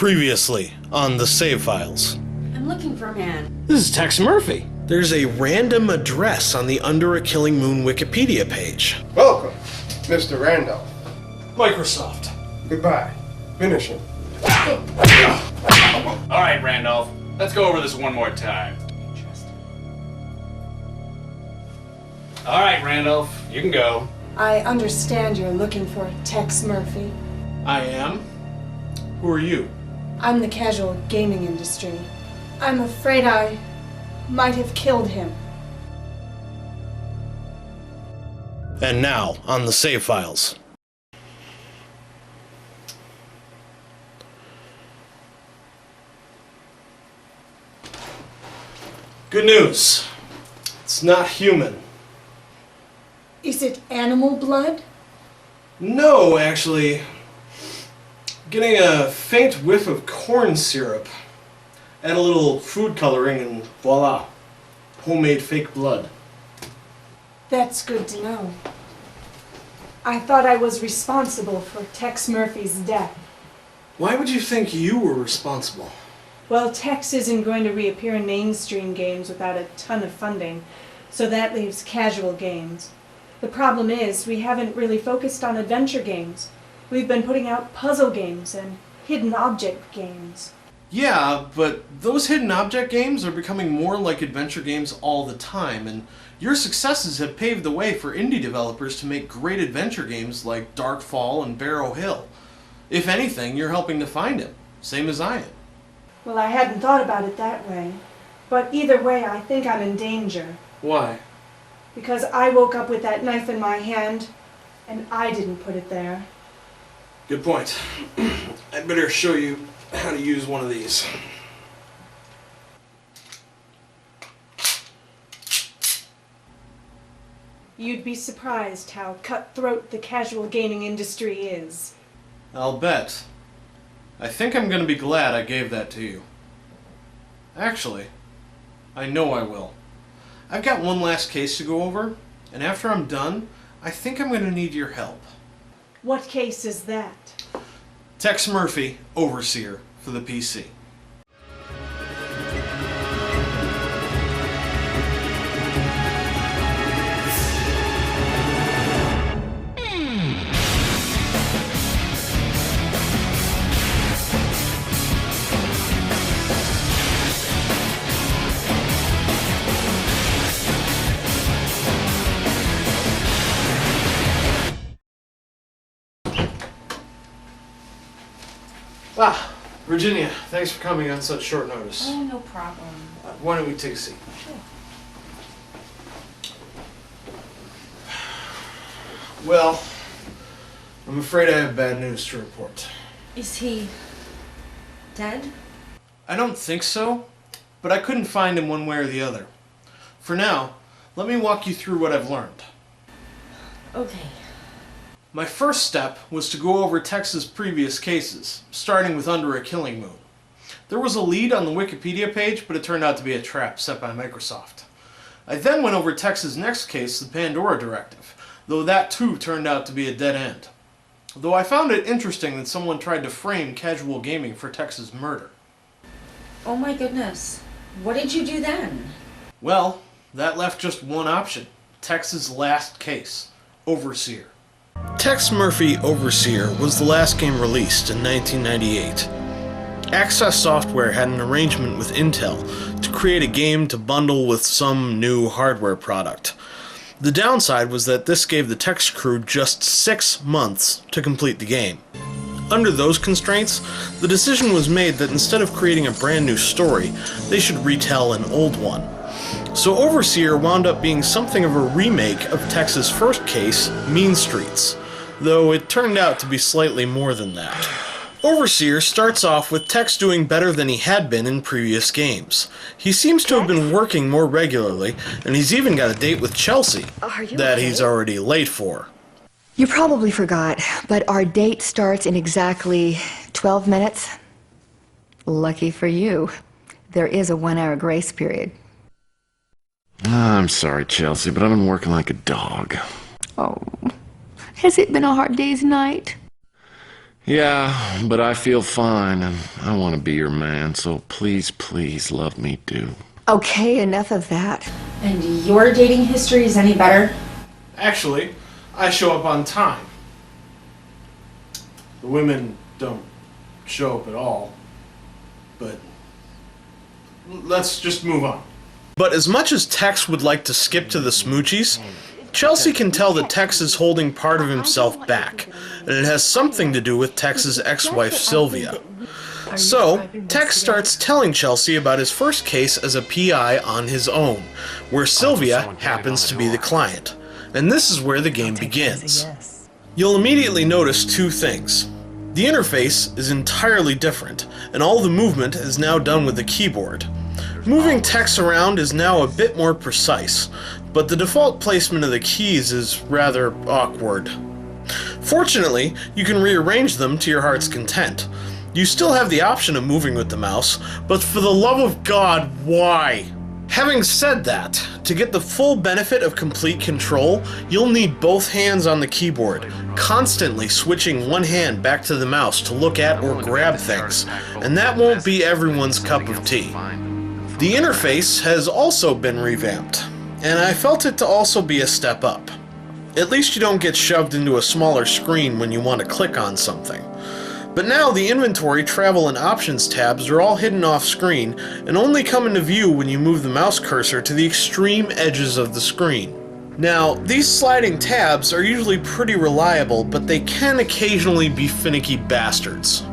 Previously on the save files. I'm looking for a man. This is Tex Murphy. There's a random address on the Under a Killing Moon Wikipedia page. Welcome, Mr. Randolph. Microsoft. Goodbye. Finishing. Alright, Randolph. Let's go over this one more time. Alright, Randolph. You can go. I understand you're looking for Tex Murphy. I am. Who are you? I'm the casual gaming industry. I'm afraid I might have killed him. And now, on the save files. Good news. It's not human. Is it animal blood? No, actually. Getting a faint whiff of corn syrup. Add a little food coloring and voila. Homemade fake blood. That's good to know. I thought I was responsible for Tex Murphy's death. Why would you think you were responsible? Well, Tex isn't going to reappear in mainstream games without a ton of funding, so that leaves casual games. The problem is, we haven't really focused on adventure games. We've been putting out puzzle games and hidden object games. Yeah, but those hidden object games are becoming more like adventure games all the time, and your successes have paved the way for indie developers to make great adventure games like Darkfall and Barrow Hill. If anything, you're helping to find him, same as I am. Well, I hadn't thought about it that way. But either way, I think I'm in danger. Why? Because I woke up with that knife in my hand, and I didn't put it there. Good point. I'd better show you how to use one of these. You'd be surprised how cutthroat the casual gaming industry is. I'll bet. I think I'm gonna be glad I gave that to you. Actually, I know I will. I've got one last case to go over, and after I'm done, I think I'm gonna need your help. What case is that? Tex Murphy, Overseer, for the PC. Ah, Virginia, thanks for coming on such short notice. Oh, no problem. Why don't we take a seat? Sure. Well, I'm afraid I have bad news to report. Is he dead? I don't think so, but I couldn't find him one way or the other. For now, let me walk you through what I've learned. Okay. My first step was to go over Tex's previous cases, starting with Under a Killing Moon. There was a lead on the Wikipedia page, but it turned out to be a trap set by Microsoft. I then went over Tex's next case, the Pandora Directive, though that too turned out to be a dead end. Though I found it interesting that someone tried to frame casual gaming for Tex's murder. Oh my goodness. What did you do then? Well, that left just one option. Tex's last case, Overseer. Tex Murphy Overseer was the last game released in 1998. Access Software had an arrangement with Intel to create a game to bundle with some new hardware product. The downside was that this gave the Tex crew just 6 months to complete the game. Under those constraints, the decision was made that instead of creating a brand new story, they should retell an old one. So Overseer wound up being something of a remake of Tex's first case, Mean Streets, though it turned out to be slightly more than that. Overseer starts off with Tex doing better than he had been in previous games. He seems to have been working more regularly, and he's even got a date with Chelsea that he's already late for. You probably forgot, but our date starts in exactly 12 minutes. Lucky for you, there is a 1-hour grace period. I'm sorry, Chelsea, but I've been working like a dog. Oh, has it been a hard day's night? Yeah, but I feel fine, and I want to be your man, so please, please love me too. Okay, enough of that. And your dating history is any better? Actually, I show up on time. The women don't show up at all. But let's just move on. But as much as Tex would like to skip to the smoochies, Chelsea can tell that Tex is holding part of himself back, and it has something to do with Tex's ex-wife Sylvia. So, Tex starts telling Chelsea about his first case as a PI on his own, where Sylvia happens to be the client. And this is where the game begins. You'll immediately notice two things. The interface is entirely different, and all the movement is now done with the keyboard. Moving text around is now a bit more precise, but the default placement of the keys is rather awkward. Fortunately, you can rearrange them to your heart's content. You still have the option of moving with the mouse, but for the love of God, why? Having said that, to get the full benefit of complete control, you'll need both hands on the keyboard, constantly switching one hand back to the mouse to look at or grab things, and that won't be everyone's cup of tea. The interface has also been revamped, and I felt it to also be a step up. At least you don't get shoved into a smaller screen when you want to click on something. But now the inventory, travel, and options tabs are all hidden off screen and only come into view when you move the mouse cursor to the extreme edges of the screen. Now, these sliding tabs are usually pretty reliable, but they can occasionally be finicky bastards.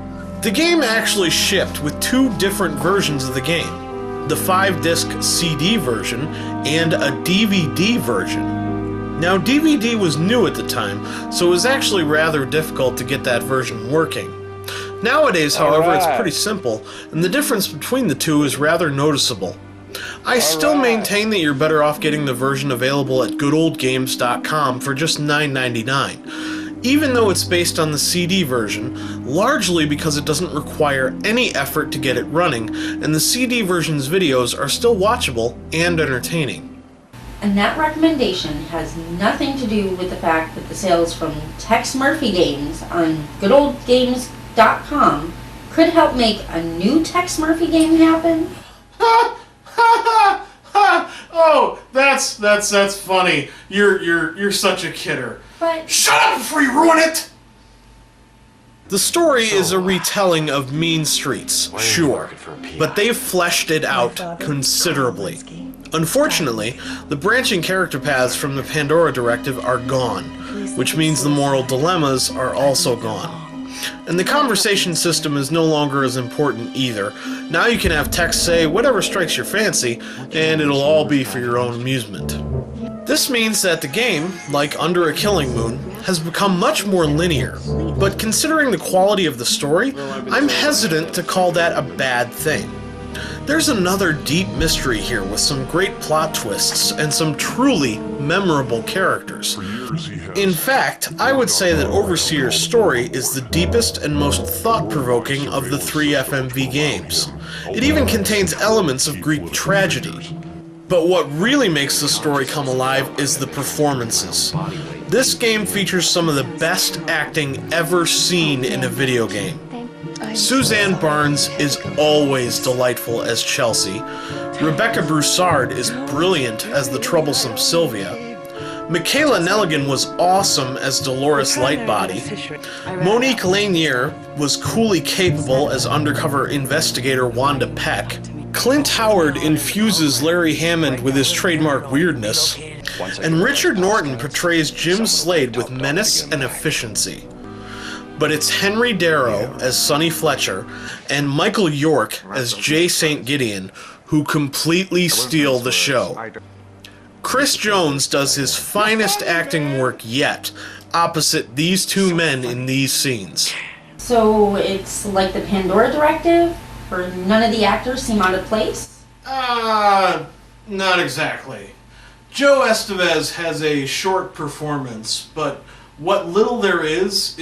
The game actually shipped with two different versions of the game, the 5-disc CD version and a DVD version. Now, DVD was new at the time, so it was actually rather difficult to get that version working. Nowadays, however, it's pretty simple, and the difference between the two is rather noticeable. I still maintain that you're better off getting the version available at goodoldgames.com for just $9.99, even though it's based on the CD version, largely because it doesn't require any effort to get it running, and the CD version's videos are still watchable and entertaining. And that recommendation has nothing to do with the fact that the sales from Tex Murphy games on goodoldgames.com could help make a new Tex Murphy game happen. Oh, that's funny. You're such a kidder. But Shut up before you ruin it! The story is a retelling of Mean Streets, sure, but they've fleshed it out considerably. Unfortunately, the branching character paths from the Pandora Directive are gone, which means the moral dilemmas are also gone. And the conversation system is no longer as important either. Now you can have text say whatever strikes your fancy, and it'll all be for your own amusement. This means that the game, like Under a Killing Moon, has become much more linear. But considering the quality of the story, I'm hesitant to call that a bad thing. There's another deep mystery here with some great plot twists and some truly memorable characters. In fact, I would say that Overseer's story is the deepest and most thought-provoking of the three FMV games. It even contains elements of Greek tragedy. But what really makes the story come alive is the performances. This game features some of the best acting ever seen in a video game. Suzanne Barnes is always delightful as Chelsea. Rebecca Broussard is brilliant as the troublesome Sylvia. Michaela Nelligan was awesome as Dolores Lightbody. Monique Lanier was coolly capable as undercover investigator Wanda Peck. Clint Howard infuses Larry Hammond with his trademark weirdness. And Richard Norton portrays Jim Slade with menace and efficiency. But it's Henry Darrow as Sonny Fletcher and Michael York as J. St. Gideon who completely steal the show. Chris Jones does his finest acting work yet, opposite these two men in these scenes. so it's like the Pandora Directive, where none of the actors seem out of place? Not exactly. Joe Estevez has a short performance, but what little there is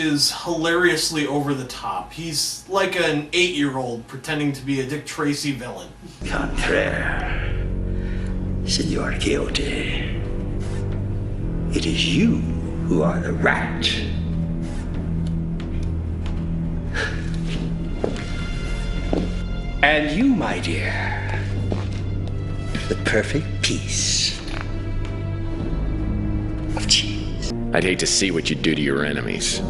hilariously over the top. He's like an 8-year-old pretending to be a Dick Tracy villain. Contraire. Senor Quixote. It is you who are the rat. And you, my dear, the perfect piece of cheese. I'd hate to see what you do to your enemies.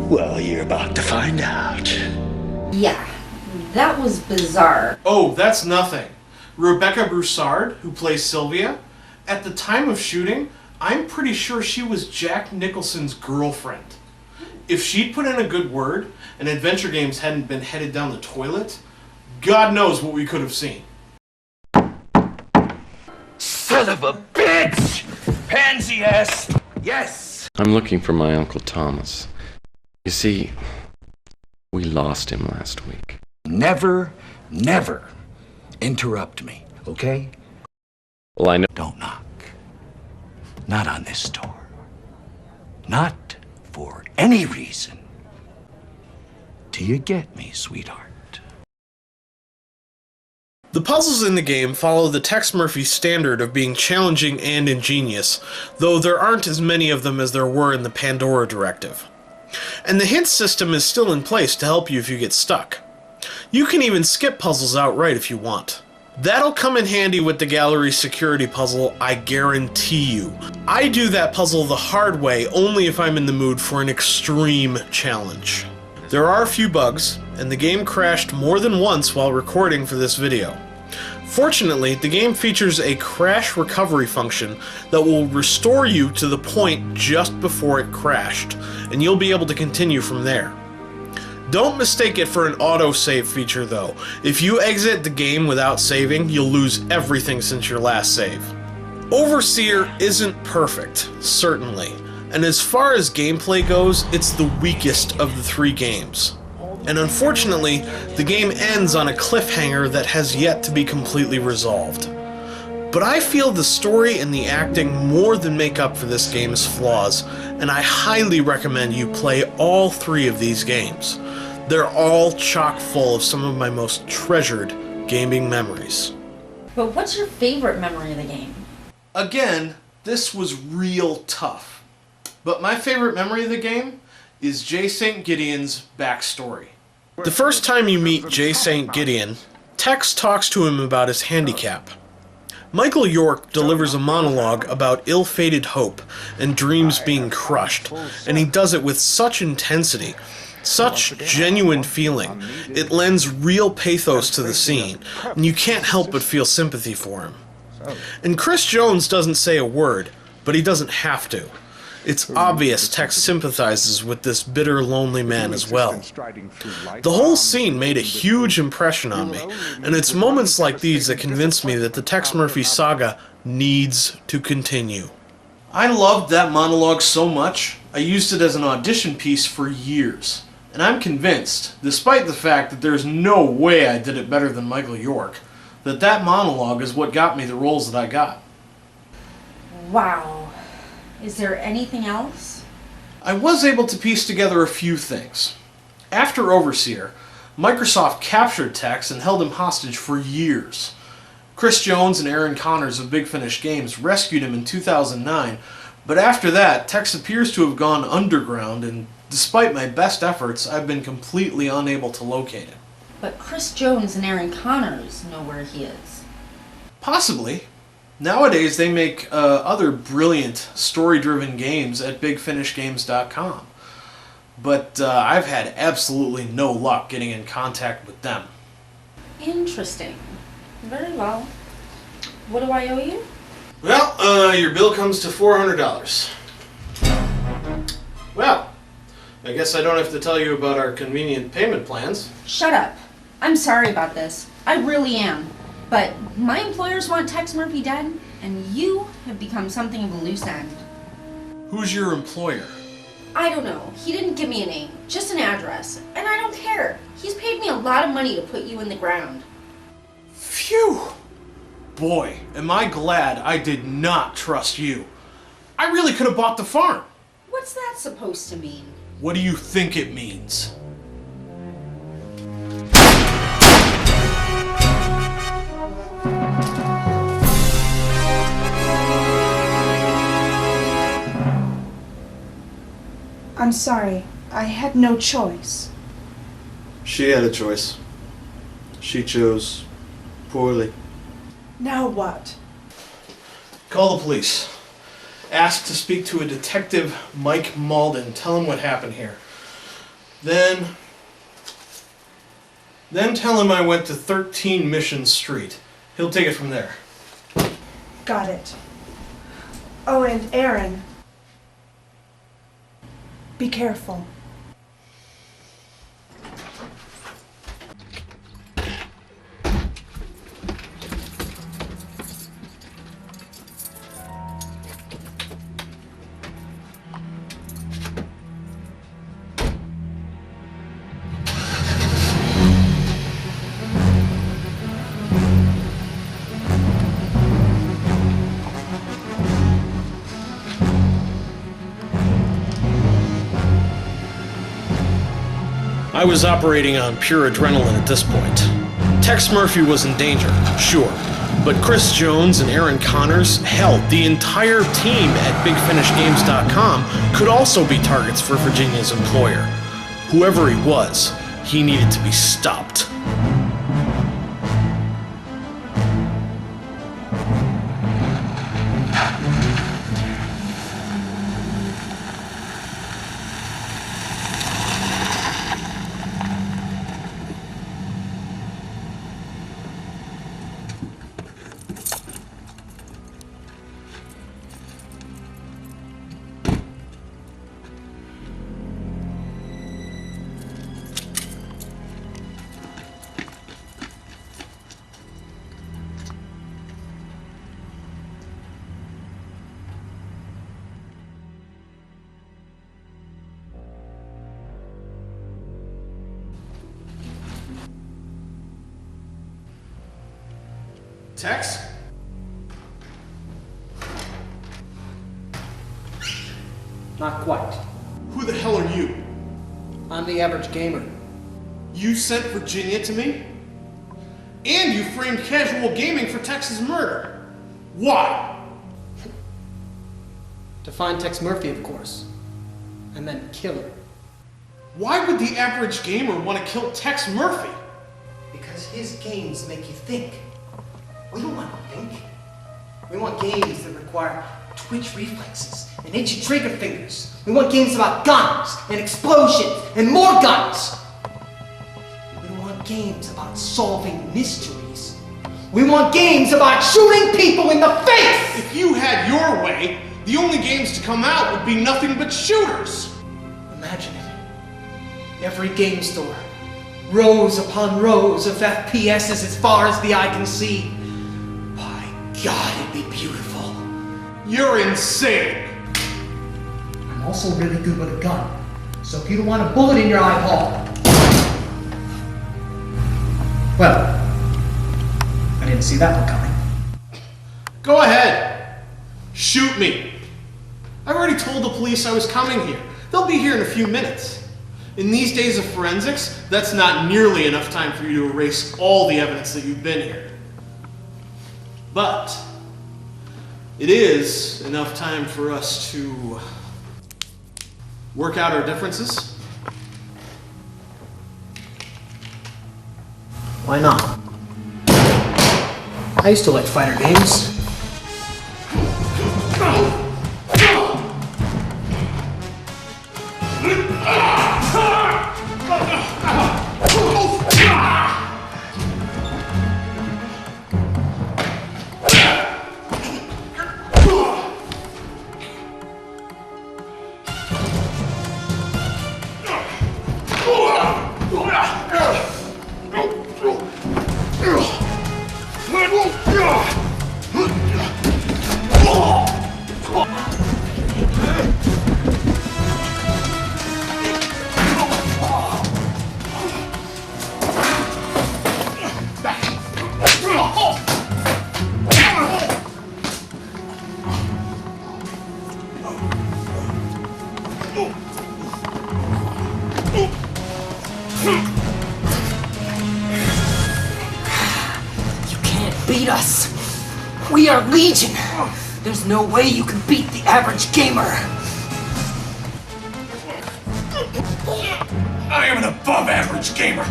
Well, you're about to find out. Yeah, that was bizarre. Oh, that's nothing. Rebecca Broussard, who plays Sylvia, at the time of shooting, I'm pretty sure she was Jack Nicholson's girlfriend. If she'd put in a good word and Adventure Games hadn't been headed down the toilet, God knows what we could have seen. Son of a bitch! Pansy ass! Yes! I'm looking for my Uncle Thomas. You see, we lost him last week. Never interrupt me, okay? Well, I know. Don't knock. Not on this door. Not for any reason. Do you get me, sweetheart? The puzzles in the game follow the Tex Murphy standard of being challenging and ingenious, though there aren't as many of them as there were in the Pandora Directive. And the hint system is still in place to help you if you get stuck. You can even skip puzzles outright if you want. That'll come in handy with the gallery security puzzle, I guarantee you. I do that puzzle the hard way only if I'm in the mood for an extreme challenge. There are a few bugs, and the game crashed more than once while recording for this video. Fortunately, the game features a crash recovery function that will restore you to the point just before it crashed, and you'll be able to continue from there. Don't mistake it for an autosave feature though. If you exit the game without saving, you'll lose everything since your last save. Overseer isn't perfect, certainly, and as far as gameplay goes, it's the weakest of the three games. And unfortunately, the game ends on a cliffhanger that has yet to be completely resolved. But I feel the story and the acting more than make up for this game's flaws, and I highly recommend you play all three of these games. They're all chock full of some of my most treasured gaming memories. But what's your favorite memory of the game? Again, this was real tough. But my favorite memory of the game is J. St. Gideon's backstory. The first time you meet J. St. Gideon, Tex talks to him about his handicap. Michael York delivers a monologue about ill-fated hope and dreams being crushed, and he does it with such intensity, such genuine feeling. It lends real pathos to the scene, and you can't help but feel sympathy for him. And Chris Jones doesn't say a word, but he doesn't have to. It's obvious Tex sympathizes with this bitter, lonely man as well. The whole scene made a huge impression on me, and it's moments like these that convince me that the Tex Murphy saga needs to continue. I loved that monologue so much, I used it as an audition piece for years. And I'm convinced, despite the fact that there's no way I did it better than Michael York, that that monologue is what got me the roles that I got. Wow. Is there anything else? I was able to piece together a few things. After Overseer, Microsoft captured Tex and held him hostage for years. Chris Jones and Aaron Connors of Big Finish Games rescued him in 2009, but after that, Tex appears to have gone underground, and despite my best efforts, I've been completely unable to locate him. But Chris Jones and Aaron Connors know where he is. Possibly. Nowadays, they make other brilliant story-driven games at BigFinishGames.com. But I've had absolutely no luck getting in contact with them. Interesting. Very well. What do I owe you? Well, your bill comes to $400. Well, I guess I don't have to tell you about our convenient payment plans. Shut up. I'm sorry about this. I really am. But my employers want Tex Murphy dead, and you have become something of a loose end. Who's your employer? I don't know. He didn't give me a name, just an address. And I don't care. He's paid me a lot of money to put you in the ground. Phew! Boy, am I glad I did not trust you. I really could have bought the farm. What's that supposed to mean? What do you think it means? I'm sorry. I had no choice. She had a choice. She chose poorly. Now what? Call the police. Ask to speak to a detective, Mike Malden. Tell him what happened here. Then tell him I went to 13 Mission Street. He'll take it from there. Got it. Oh, and Aaron. Be careful. I was operating on pure adrenaline at this point. Tex Murphy was in danger, sure, but Chris Jones and Aaron Connors, hell, the entire team at BigFinishGames.com could also be targets for Virginia's employer. Whoever he was, he needed to be stopped. Tex? Not quite. Who the hell are you? I'm the average gamer. You sent Virginia to me? And you framed casual gaming for Tex's murder. Why? To find Tex Murphy, of course. And then kill her. Why would the average gamer want to kill Tex Murphy? Because his games make you think. We don't want to think. We want games that require twitch reflexes and itchy trigger fingers. We want games about guns and explosions and more guns. We don't want games about solving mysteries. We want games about shooting people in the face! If you had your way, the only games to come out would be nothing but shooters. Imagine it. Every game store. Rows upon rows of FPSs as far as the eye can see. By God, it'd be beautiful. You're insane. I'm also really good with a gun. So if you don't want a bullet in your eyeball... Well, I didn't see that one coming. Go ahead. Shoot me. I already told the police I was coming here. They'll be here in a few minutes. In these days of forensics, that's not nearly enough time for you to erase all the evidence that you've been here. But it is enough time for us to work out our differences. Why not? I used to like fighter games. Beat us. We are Legion. There's no way you can beat the average gamer. I am an above average gamer.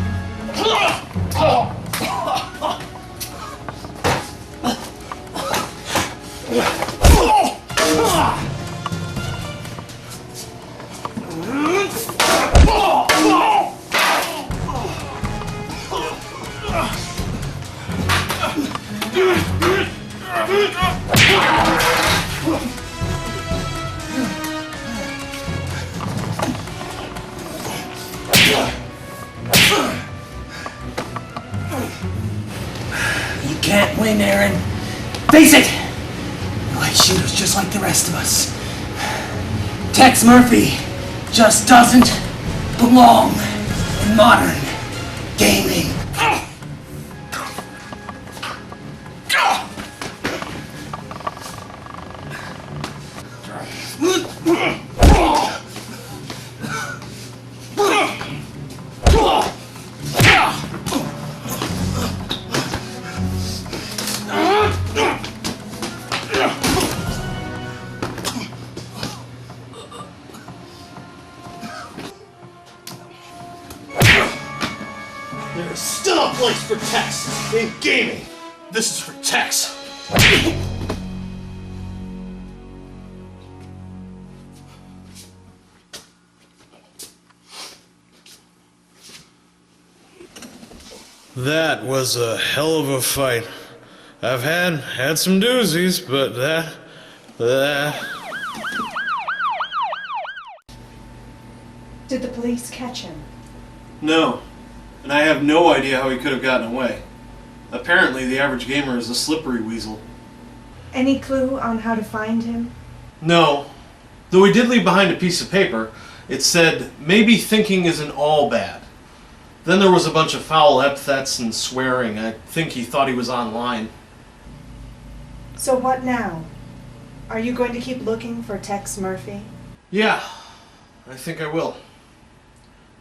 You can't win, Aaron. Face it! You like shooters just like the rest of us. Tex Murphy just doesn't belong in modern gaming. There's still a place for Tex in gaming. This is for Tex. That was a hell of a fight. I've had some doozies, but that... Did the police catch him? No. And I have no idea how he could have gotten away. Apparently, the average gamer is a slippery weasel. Any clue on how to find him? No. Though he did leave behind a piece of paper. It said, maybe thinking isn't all bad. Then there was a bunch of foul epithets and swearing. I think he thought he was online. So what now? Are you going to keep looking for Tex Murphy? Yeah, I think I will.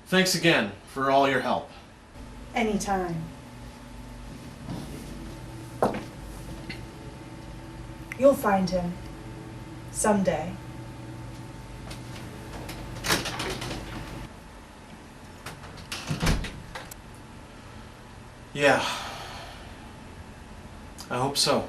Thanks again for all your help. Anytime. You'll find him. Someday. Yeah. I hope so.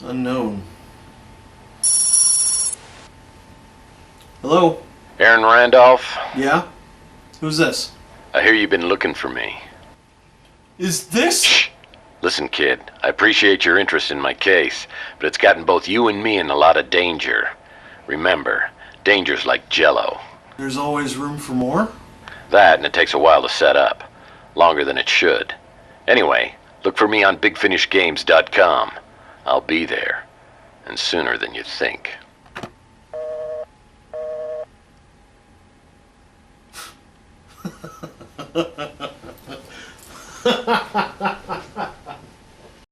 Unknown. Hello? Aaron Randolph, Yeah? Who's this? I hear you've been looking for me. Is this? Listen, kid, I appreciate your interest in my case, but it's gotten both you and me in a lot of danger. Remember, danger's like Jell-O. There's always room for more? That, and it takes a while to set up. Longer than it should. Anyway, look for me on BigFinishGames.com. I'll be there. And sooner than you think.